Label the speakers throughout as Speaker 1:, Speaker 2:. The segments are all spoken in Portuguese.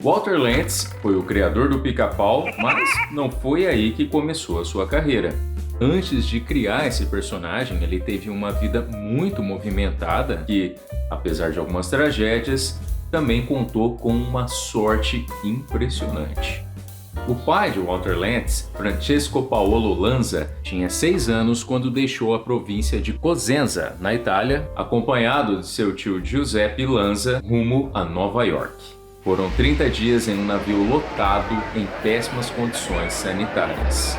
Speaker 1: Walter Lantz foi o criador do Pica-Pau, mas não foi aí que começou a sua carreira. Antes de criar esse personagem, ele teve uma vida muito movimentada que, apesar de algumas tragédias, também contou com uma sorte impressionante. O pai de Walter Lantz, Francesco Paolo Lanza, tinha 6 anos quando deixou a província de Cosenza, na Itália, acompanhado de seu tio Giuseppe Lanza, rumo a Nova York. Foram 30 dias em um navio lotado em péssimas condições sanitárias.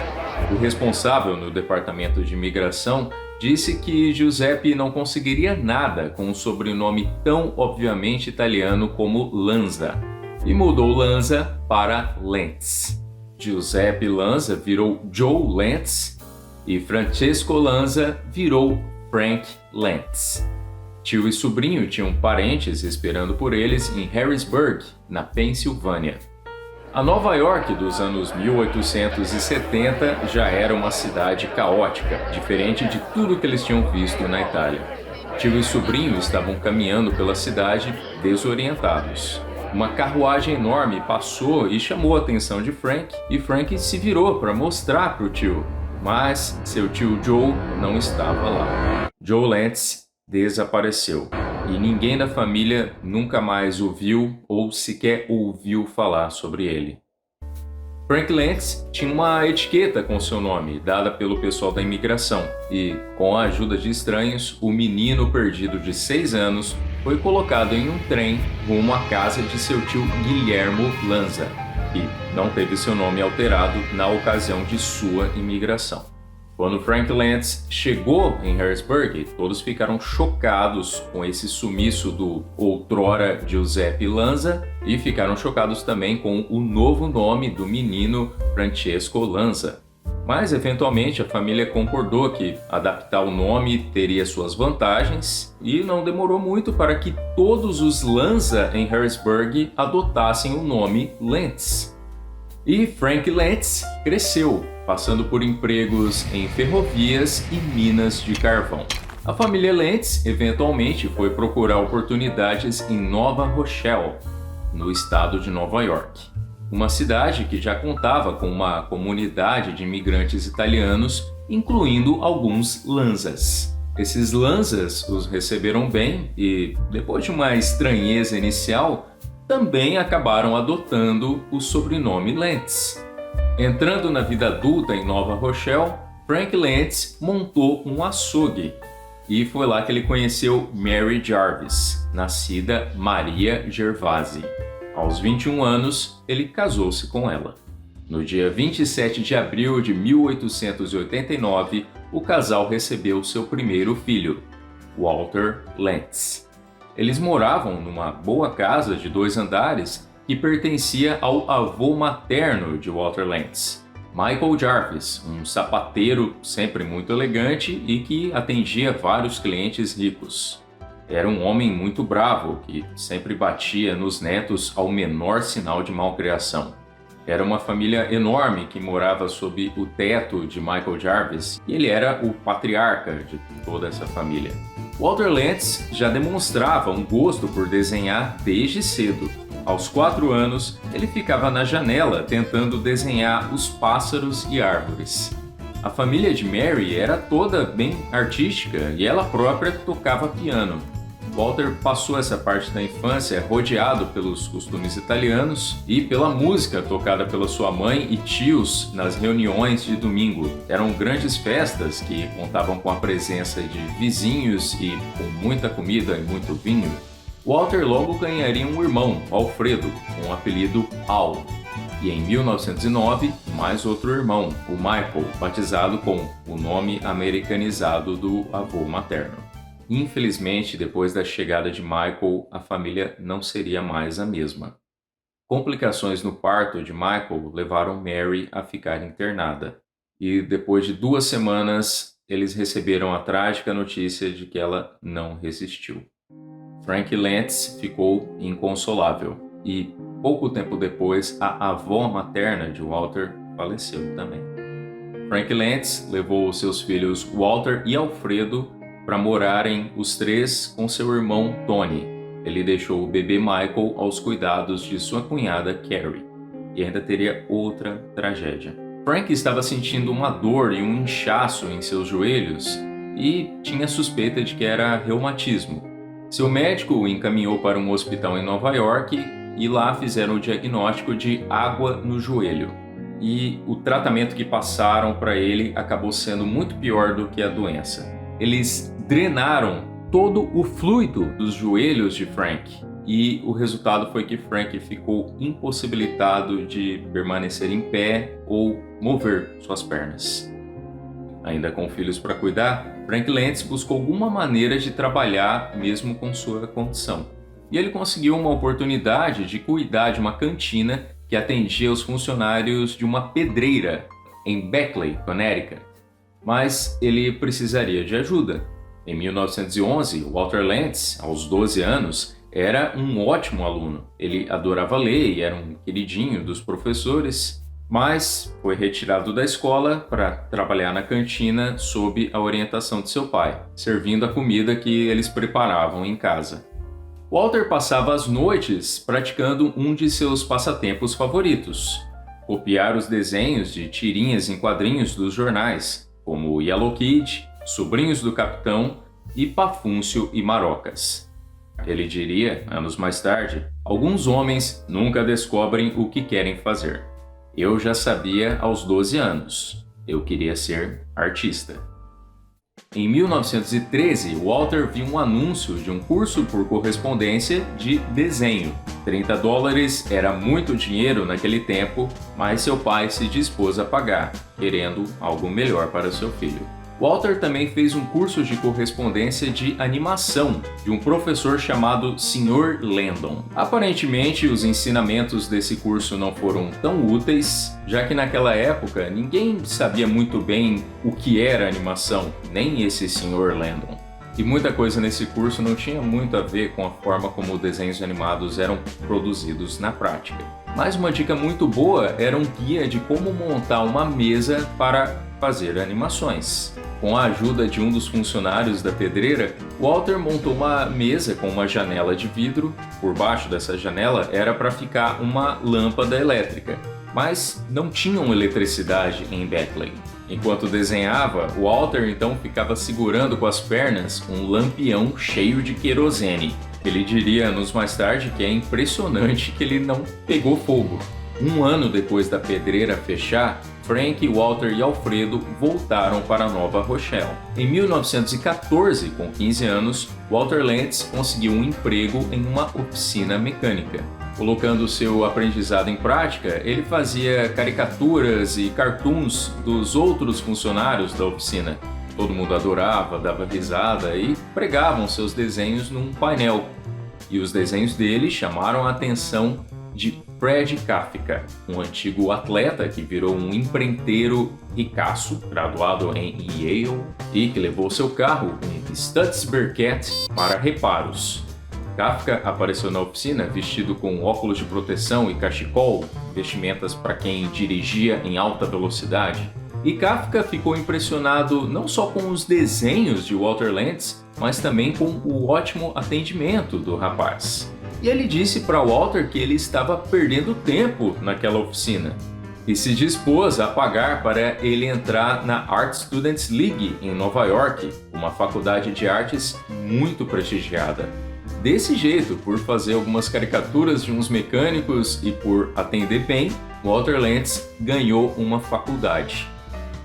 Speaker 1: O responsável no departamento de imigração disse que Giuseppe não conseguiria nada com um sobrenome tão obviamente italiano como Lanza, e mudou Lanza para Lantz. Giuseppe Lanza virou Joe Lantz e Francesco Lanza virou Frank Lantz. Tio e sobrinho tinham parentes esperando por eles em Harrisburg, na Pensilvânia. A Nova York dos anos 1870 já era uma cidade caótica, diferente de tudo que eles tinham visto na Itália. Tio e sobrinho estavam caminhando pela cidade desorientados. Uma carruagem enorme passou e chamou a atenção de Frank, e Frank se virou para mostrar para o tio, mas seu tio Joe não estava lá. Joe Lantz desapareceu e ninguém da família nunca mais o viu ou sequer ouviu falar sobre ele. Frank Lantz tinha uma etiqueta com seu nome, dada pelo pessoal da imigração, e, com a ajuda de estranhos, o menino perdido de 6 anos foi colocado em um trem rumo à casa de seu tio Guillermo Lanza, que não teve seu nome alterado na ocasião de sua imigração. Quando Frank Lantz chegou em Harrisburg, todos ficaram chocados com esse sumiço do outrora Giuseppe Lanza e ficaram chocados também com o novo nome do menino Francesco Lanza. Mas, eventualmente, a família concordou que adaptar o nome teria suas vantagens e não demorou muito para que todos os Lanza em Harrisburg adotassem o nome Lantz. E Frank Lantz cresceu, passando por empregos em ferrovias e minas de carvão. A família Lantz eventualmente foi procurar oportunidades em Nova Rochelle, no estado de Nova York. Uma cidade que já contava com uma comunidade de imigrantes italianos, incluindo alguns Lanzas. Esses Lanzas os receberam bem e, depois de uma estranheza inicial, também acabaram adotando o sobrenome Lantz. Entrando na vida adulta em Nova Rochelle, Frank Lantz montou um açougue e foi lá que ele conheceu Mary Jarvis, nascida Maria Gervasi. Aos 21 anos, ele casou-se com ela. No dia 27 de abril de 1889, o casal recebeu seu primeiro filho, Walter Lantz. Eles moravam numa boa casa de 2 andares que pertencia ao avô materno de Walter Lantz, Michael Jarvis, um sapateiro sempre muito elegante e que atendia vários clientes ricos. Era um homem muito bravo que sempre batia nos netos ao menor sinal de malcriação. Era uma família enorme que morava sob o teto de Michael Jarvis e ele era o patriarca de toda essa família. Walter Lantz já demonstrava um gosto por desenhar desde cedo. Aos 4 anos, ele ficava na janela tentando desenhar os pássaros e árvores. A família de Mary era toda bem artística e ela própria tocava piano. Walter passou essa parte da infância rodeado pelos costumes italianos e pela música tocada pela sua mãe e tios nas reuniões de domingo. Eram grandes festas que contavam com a presença de vizinhos e com muita comida e muito vinho. Walter logo ganharia um irmão, Alfredo, com o apelido Al. E em 1909, mais outro irmão, o Michael, batizado com o nome americanizado do avô materno. Infelizmente, depois da chegada de Michael, a família não seria mais a mesma. Complicações no parto de Michael levaram Mary a ficar internada. E depois de 2 semanas, eles receberam a trágica notícia de que ela não resistiu. Frank Lantz ficou inconsolável e, pouco tempo depois, a avó materna de Walter faleceu também. Frank Lantz levou seus filhos Walter e Alfredo para morarem os 3 com seu irmão Tony. ele deixou o bebê Michael aos cuidados de sua cunhada Carrie. E ainda teria outra tragédia. Frank estava sentindo uma dor e um inchaço em seus joelhos e tinha suspeita de que era reumatismo. Seu médico o encaminhou para um hospital em Nova York e lá fizeram o diagnóstico de água no joelho. E o tratamento que passaram para ele acabou sendo muito pior do que a doença. Eles drenaram todo o fluido dos joelhos de Frank e o resultado foi que Frank ficou impossibilitado de permanecer em pé ou mover suas pernas. Ainda com filhos para cuidar, Frank Lentz buscou alguma maneira de trabalhar mesmo com sua condição. E ele conseguiu uma oportunidade de cuidar de uma cantina que atendia os funcionários de uma pedreira em Beckley, Connecticut. Mas ele precisaria de ajuda. Em 1911, Walter Lentz, aos 12 anos, era um ótimo aluno. Ele adorava ler e era um queridinho dos professores, mas foi retirado da escola para trabalhar na cantina sob a orientação de seu pai, servindo a comida que eles preparavam em casa. Walter passava as noites praticando um de seus passatempos favoritos: copiar os desenhos de tirinhas em quadrinhos dos jornais, como Yellow Kid, Sobrinhos do Capitão e Pafúncio e Marocas. Ele diria, anos mais tarde, alguns homens nunca descobrem o que querem fazer. Eu já sabia aos 12 anos. Eu queria ser artista. Em 1913, Walter viu um anúncio de um curso por correspondência de desenho. $30 era muito dinheiro naquele tempo, mas seu pai se dispôs a pagar, querendo algo melhor para seu filho. Walter também fez um curso de correspondência de animação de um professor chamado Sr. Landon. Aparentemente, os ensinamentos desse curso não foram tão úteis, já que naquela época ninguém sabia muito bem o que era animação, nem esse Sr. Landon. E muita coisa nesse curso não tinha muito a ver com a forma como desenhos animados eram produzidos na prática. Mas uma dica muito boa era um guia de como montar uma mesa para fazer animações. Com a ajuda de um dos funcionários da pedreira, Walter montou uma mesa com uma janela de vidro. Por baixo dessa janela era para ficar uma lâmpada elétrica, mas não tinham eletricidade em Beckley. Enquanto desenhava, Walter então ficava segurando com as pernas um lampião cheio de querosene. Ele diria anos mais tarde que é impressionante que ele não pegou fogo. Um ano depois da pedreira fechar, Frank, Walter e Alfredo voltaram para Nova Rochelle. Em 1914, com 15 anos, Walter Lentz conseguiu um emprego em uma oficina mecânica. Colocando seu aprendizado em prática, ele fazia caricaturas e cartoons dos outros funcionários da oficina. Todo mundo adorava, dava risada e pregavam seus desenhos num painel. E os desenhos dele chamaram a atenção de Fred Kafka, um antigo atleta que virou um empreiteiro ricaço, graduado em Yale e que levou seu carro, um Stutz Bearcat, para reparos. Kafka apareceu na oficina vestido com óculos de proteção e cachecol, vestimentas para quem dirigia em alta velocidade. E Kafka ficou impressionado não só com os desenhos de Walter Lentz, mas também com o ótimo atendimento do rapaz. E ele disse para Walter que ele estava perdendo tempo naquela oficina e se dispôs a pagar para ele entrar na Art Students League em Nova York, uma faculdade de artes muito prestigiada. Desse jeito, por fazer algumas caricaturas de uns mecânicos e por atender bem, Walter Lentz ganhou uma faculdade.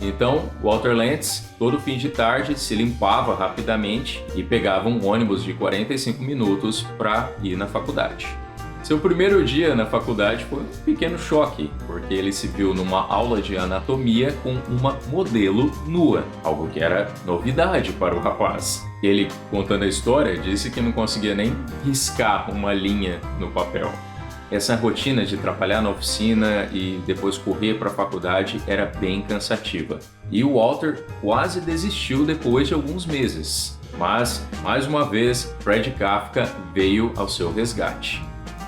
Speaker 1: Então, Walter Lentz, todo fim de tarde, se limpava rapidamente e pegava um ônibus de 45 minutos para ir na faculdade. Seu primeiro dia na faculdade foi um pequeno choque, porque ele se viu numa aula de anatomia com uma modelo nua, algo que era novidade para o rapaz. Ele, contando a história, disse que não conseguia nem riscar uma linha no papel. Essa rotina de trabalhar na oficina e depois correr para a faculdade era bem cansativa. E o Walter quase desistiu depois de alguns meses. Mas, mais uma vez, Fred Kafka veio ao seu resgate.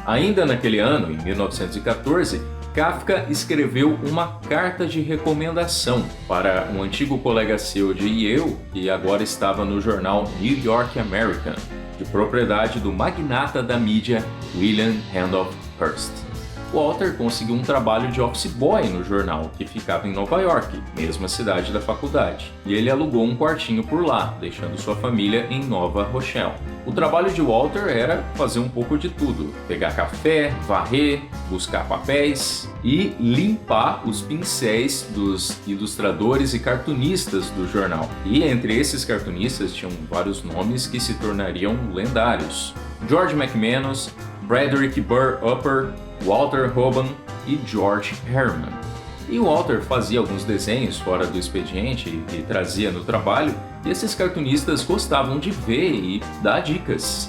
Speaker 1: Ainda naquele ano, em 1914, Kafka escreveu uma carta de recomendação para um antigo colega seu de Yale, que agora estava no jornal New York American. de propriedade do magnata da mídia William Randolph Hearst. Walter conseguiu um trabalho de office boy no jornal, que ficava em Nova York, mesma cidade da faculdade, e ele alugou um quartinho por lá, deixando sua família em Nova Rochelle. O trabalho de Walter era fazer um pouco de tudo: pegar café, varrer, buscar papéis e limpar os pincéis dos ilustradores e cartunistas do jornal. E entre esses cartunistas tinham vários nomes que se tornariam lendários: George McManus, Frederick Burr Upper, Walter Hoban e George Herman. E Walter fazia alguns desenhos fora do expediente e trazia no trabalho, e esses cartunistas gostavam de ver e dar dicas.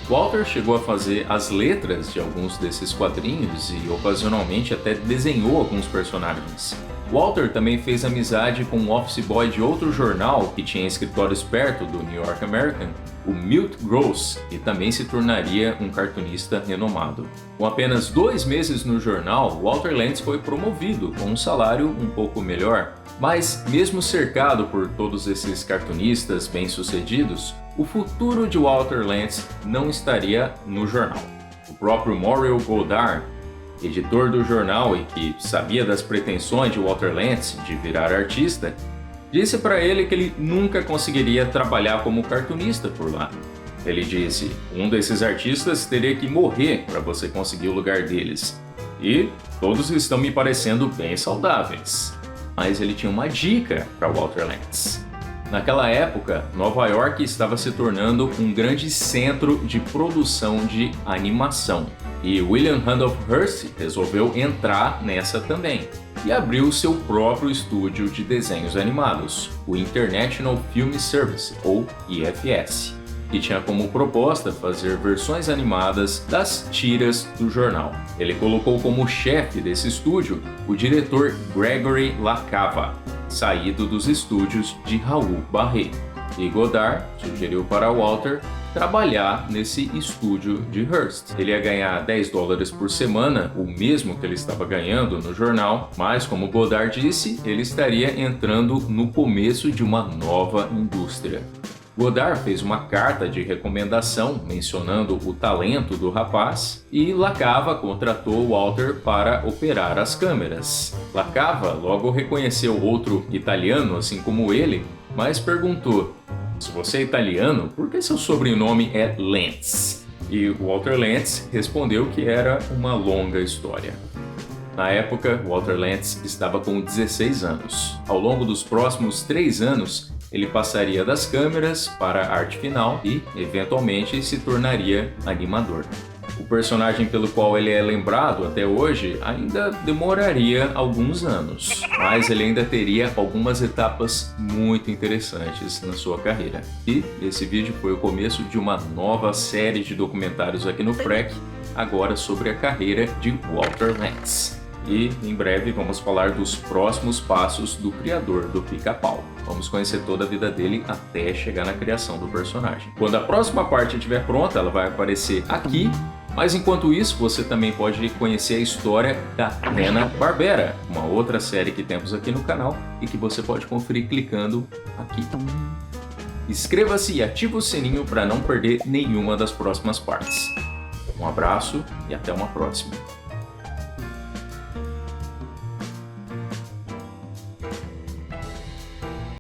Speaker 1: Walter chegou a fazer as letras de alguns desses quadrinhos e ocasionalmente até desenhou alguns personagens. Walter também fez amizade com um office boy de outro jornal que tinha escritórios perto do New York American, o Milt Gross, que também se tornaria um cartunista renomado. Com apenas 2 meses no jornal, Walter Lantz foi promovido com um salário um pouco melhor. Mas, mesmo cercado por todos esses cartunistas bem-sucedidos, o futuro de Walter Lantz não estaria no jornal. O próprio Muriel Goddard, editor do jornal e que sabia das pretensões de Walter Lantz de virar artista, disse para ele que ele nunca conseguiria trabalhar como cartunista por lá. Ele disse: um desses artistas teria que morrer para você conseguir o lugar deles. E todos estão me parecendo bem saudáveis. Mas ele tinha uma dica para Walter Lantz. Naquela época, Nova York estava se tornando um grande centro de produção de animação. E William Randolph Hearst resolveu entrar nessa também e abriu seu próprio estúdio de desenhos animados, o International Film Service, ou IFS, que tinha como proposta fazer versões animadas das tiras do jornal. Ele colocou como chefe desse estúdio o diretor Gregory LaCava, saído dos estúdios de Raul Barré. E Goddard sugeriu para Walter trabalhar nesse estúdio de Hearst. Ele ia ganhar $10 por semana, o mesmo que ele estava ganhando no jornal, mas como Goddard disse, ele estaria entrando no começo de uma nova indústria. Goddard fez uma carta de recomendação mencionando o talento do rapaz e LaCava contratou Walter para operar as câmeras. LaCava logo reconheceu outro italiano assim como ele, mas perguntou: se você é italiano, por que seu sobrenome é Lantz? E Walter Lantz respondeu que era uma longa história. Na época, Walter Lantz estava com 16 anos. Ao longo dos próximos 3 anos, ele passaria das câmeras para a arte final e, eventualmente, se tornaria animador. O personagem pelo qual ele é lembrado até hoje ainda demoraria alguns anos, mas ele ainda teria algumas etapas muito interessantes na sua carreira. E esse vídeo foi o começo de uma nova série de documentários aqui no Freq, agora sobre a carreira de Walter Lantz. E em breve vamos falar dos próximos passos do criador do Pica-Pau. Vamos conhecer toda a vida dele até chegar na criação do personagem. Quando a próxima parte estiver pronta, ela vai aparecer aqui. Mas enquanto isso, você também pode conhecer a história da Hanna-Barbera, uma outra série que temos aqui no canal e que você pode conferir clicando aqui. Inscreva-se e ative o sininho para não perder nenhuma das próximas partes. Um abraço e até uma próxima.